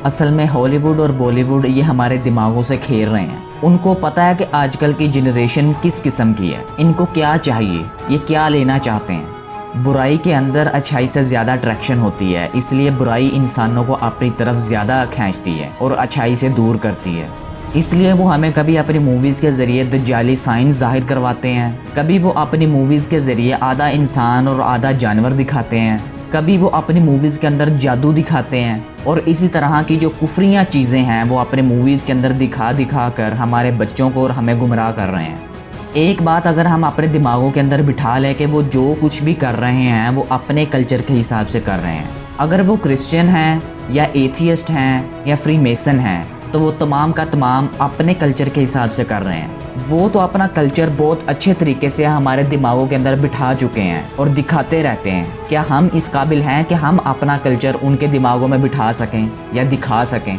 اصل میں ہالی ووڈ اور بالی ووڈ یہ ہمارے دماغوں سے کھیل رہے ہیں۔ ان کو پتا ہے کہ آج کل کی جنریشن کس قسم کی ہے، ان کو کیا چاہیے، یہ کیا لینا چاہتے ہیں۔ برائی کے اندر اچھائی سے زیادہ اٹریکشن ہوتی ہے، اس لیے برائی انسانوں کو اپنی طرف زیادہ کھینچتی ہے اور اچھائی سے دور کرتی ہے۔ اس لیے وہ ہمیں کبھی اپنی موویز کے ذریعے دجالی سائنس ظاہر کرواتے ہیں، کبھی وہ اپنی موویز کے ذریعے آدھا انسان اور آدھا جانور دکھاتے ہیں، کبھی وہ اپنی موویز کے اندر جادو دکھاتے ہیں، اور اسی طرح کی جو کفریاں چیزیں ہیں وہ اپنے موویز کے اندر دکھا کر ہمارے بچوں کو اور ہمیں گمراہ کر رہے ہیں۔ ایک بات اگر ہم اپنے دماغوں کے اندر بٹھا لیں کہ وہ جو کچھ بھی کر رہے ہیں وہ اپنے کلچر کے حساب سے کر رہے ہیں، اگر وہ کرسچن ہیں یا ایتھیسٹ ہیں یا فری میسن ہیں تو وہ تمام کا تمام اپنے کلچر کے حساب سے کر رہے ہیں۔ وہ تو اپنا کلچر بہت اچھے طریقے سے ہمارے دماغوں کے اندر بٹھا چکے ہیں اور دکھاتے رہتے ہیں۔ کیا ہم اس قابل ہیں کہ ہم اپنا کلچر ان کے دماغوں میں بٹھا سکیں یا دکھا سکیں؟